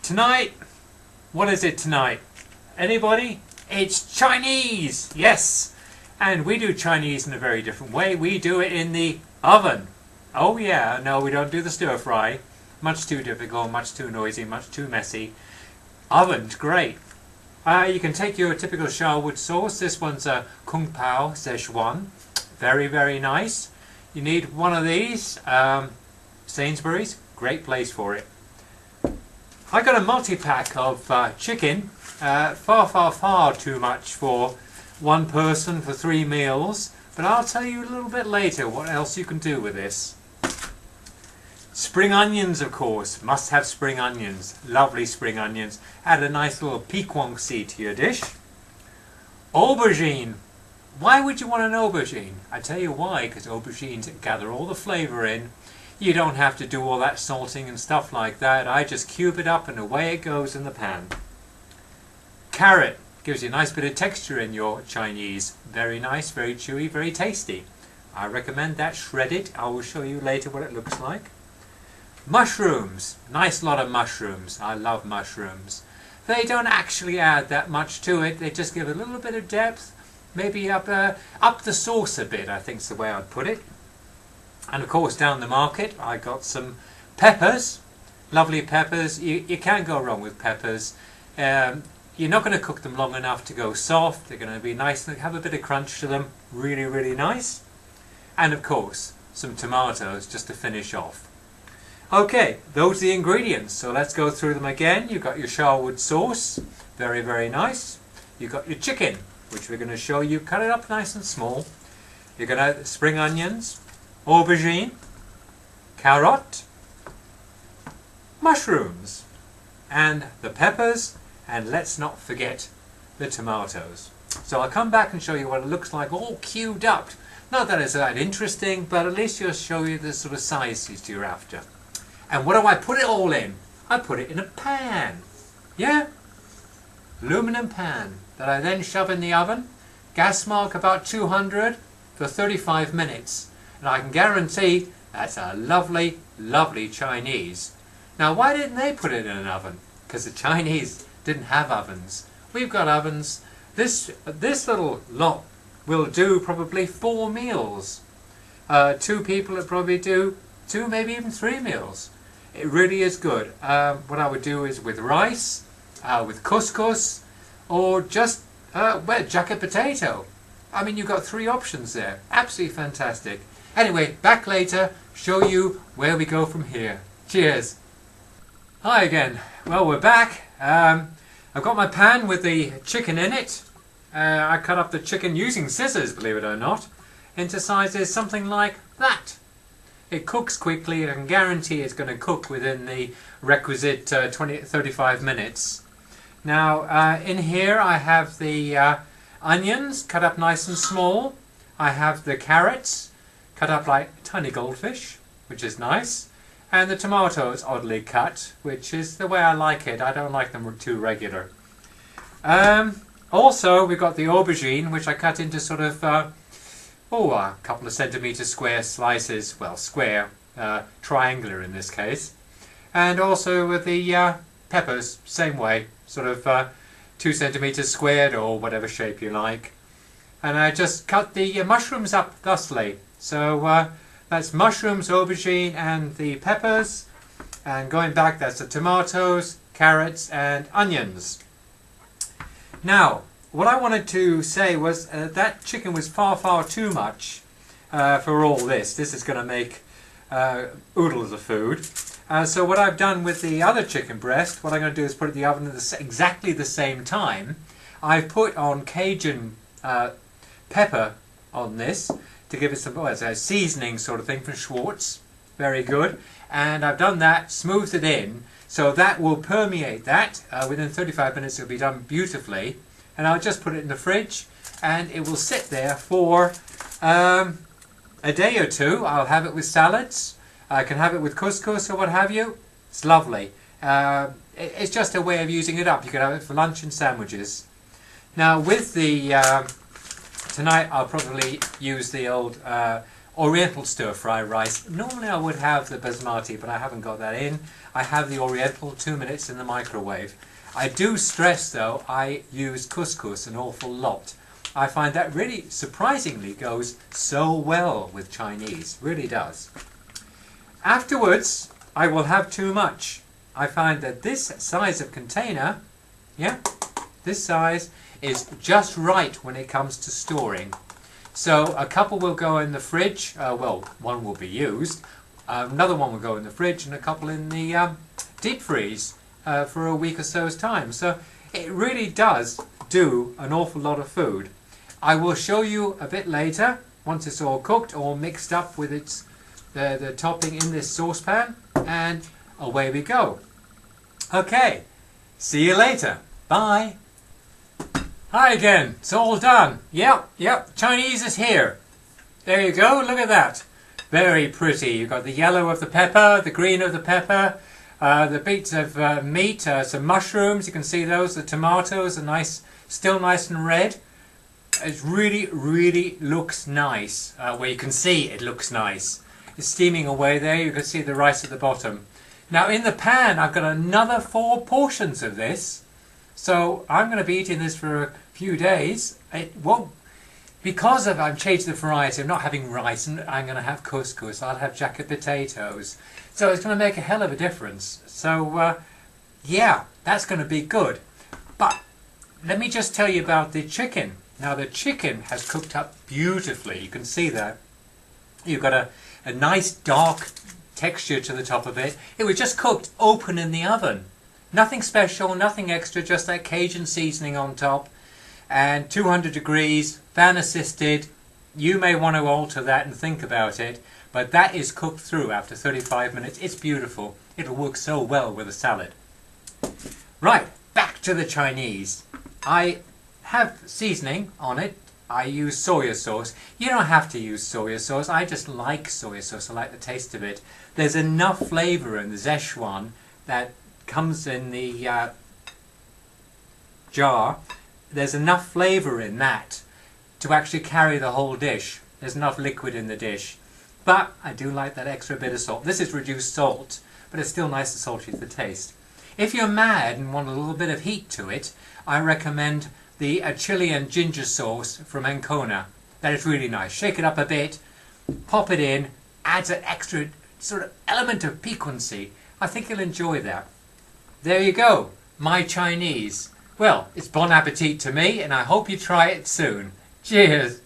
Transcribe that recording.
Tonight, what is it tonight? Anybody? It's Chinese! Yes! And we do Chinese in a very different way. We do it in the oven. Oh yeah, no, we don't do the stir fry. Much too difficult, much too noisy, much too messy. Oven's great. You can take your typical Sharwood sauce. This one's a Kung Pao Szechuan. Very, very nice. You need one of these. Sainsbury's, great place for it. I got a multi-pack of chicken. Far too much for one person for 3 meals. But I'll tell you a little bit later what else you can do with this. Spring onions, of course. Must have spring onions. Lovely spring onions. Add a nice little piquancy to your dish. Aubergine. Why would you want an aubergine? I tell you why, because aubergines gather all the flavour in. You don't have to do all that salting and stuff like that. I just cube it up and away it goes in the pan. Carrot. Gives you a nice bit of texture in your Chinese. Very nice, very chewy, very tasty. I recommend that shredded. I will show you later what it looks like. Mushrooms. Nice lot of mushrooms. I love mushrooms. They don't actually add that much to it. They just give a little bit of depth. Maybe up the sauce a bit, I think is the way I'd put it. And of course down the market I got some peppers. Lovely peppers. You can't go wrong with peppers. You're not going to cook them long enough to go soft. They're going to be nice and have a bit of crunch to them. Really, really nice. And of course some tomatoes just to finish off. Okay, those are the ingredients, so let's go through them again. You've got your Sharwood sauce, very, very nice. You've got your chicken, which we're going to show you, cut it up nice and small. You're going to have spring onions, aubergine, carrot, mushrooms, and the peppers, and let's not forget the tomatoes. So I'll come back and show you what it looks like all queued up. Not that it's that interesting, but at least you'll show you the sort of sizes you're after. And what do I put it all in? I put it in a pan. Yeah? Aluminum pan that I then shove in the oven. Gas mark about 200 for 35 minutes. And I can guarantee that's a lovely, lovely Chinese. Now why didn't they put it in an oven? Because the Chinese didn't have ovens. We've got ovens. This little lot will do probably 4 meals. 2 people would probably do 2, maybe even 3 meals. It really is good. What I would do is with rice, with couscous, or just jacket potato. I mean, you've got 3 options there. Absolutely fantastic. Anyway, back later, show you where we go from here. Cheers. Hi again. Well, we're back. I've got my pan with the chicken in it. I cut up the chicken using scissors, believe it or not, into sizes something like that. It cooks quickly. I can guarantee it's going to cook within the requisite 35 minutes. Now, in here I have the onions cut up nice and small. I have the carrots cut up like tiny goldfish, which is nice. And the tomatoes oddly cut, which is the way I like it. I don't like them too regular. Also, we've got the aubergine, which I cut into sort of a couple of centimetre square slices. Well, square, triangular in this case. And also with the peppers, same way, sort of 2 centimetres squared or whatever shape you like. And I just cut the mushrooms up thusly. So that's mushrooms, aubergine and the peppers. And going back, that's the tomatoes, carrots and onions. Now, what I wanted to say was that chicken was far too much for all this. This is going to make oodles of food. So what I've done with the other chicken breast, what I'm going to do is put it in the oven at exactly the same time. I've put on Cajun pepper on this to give it some a seasoning sort of thing from Schwartz. Very good. And I've done that, smoothed it in, so that will permeate that. Within 35 minutes it'll be done beautifully. And I'll just put it in the fridge and it will sit there for a day or 2. I'll have it with salads. I can have it with couscous or what have you. It's lovely. It's just a way of using it up. You can have it for lunch and sandwiches. Now with the tonight I'll probably use the old Oriental stir-fry rice. Normally I would have the basmati, but I haven't got that in. I have the Oriental, 2 minutes in the microwave. I do stress though, I use couscous an awful lot. I find that really surprisingly goes so well with Chinese, really does. Afterwards, I will have too much. I find that this size of container, yeah, this size is just right when it comes to storing. So a couple will go in the fridge, well, one will be used, another one will go in the fridge and a couple in the deep freeze for a week or so's time. So it really does do an awful lot of food. I will show you a bit later, once it's all cooked or mixed up with the topping in this saucepan, and away we go. Okay, see you later. Bye. Hi again, it's all done. Yep, Chinese is here. There you go, look at that. Very pretty. You've got the yellow of the pepper, the green of the pepper, the bits of meat, some mushrooms, you can see those, the tomatoes are nice, still nice and red. It really looks nice. Well, you can see it looks nice. It's steaming away there, you can see the rice at the bottom. Now in the pan I've got another 4 portions of this. So I'm going to be eating this for a few days. It won't, because I've changed the variety, I'm not having rice and I'm going to have couscous, I'll have jacket potatoes. So it's going to make a hell of a difference. So yeah, that's going to be good. But let me just tell you about the chicken. Now the chicken has cooked up beautifully, you can see that. You've got a nice dark texture to the top of it. It was just cooked open in the oven. Nothing special, nothing extra, just that Cajun seasoning on top. And 200 degrees, fan assisted. You may want to alter that and think about it, but that is cooked through after 35 minutes. It's beautiful. It'll work so well with a salad. Right, back to the Chinese. I have seasoning on it. I use soya sauce. You don't have to use soya sauce. I just like soya sauce. I like the taste of it. There's enough flavour in the Szechuan that comes in the jar. There's enough flavour in that to actually carry the whole dish. There's enough liquid in the dish. But I do like that extra bit of salt. This is reduced salt, but it's still nice and salty for the taste. If you're mad and want a little bit of heat to it, I recommend the chili and ginger sauce from Ancona. That is really nice. Shake it up a bit, pop it in, adds an extra sort of element of piquancy. I think you'll enjoy that. There you go, my Chinese. Well, it's bon appetit to me, and I hope you try it soon. Cheers!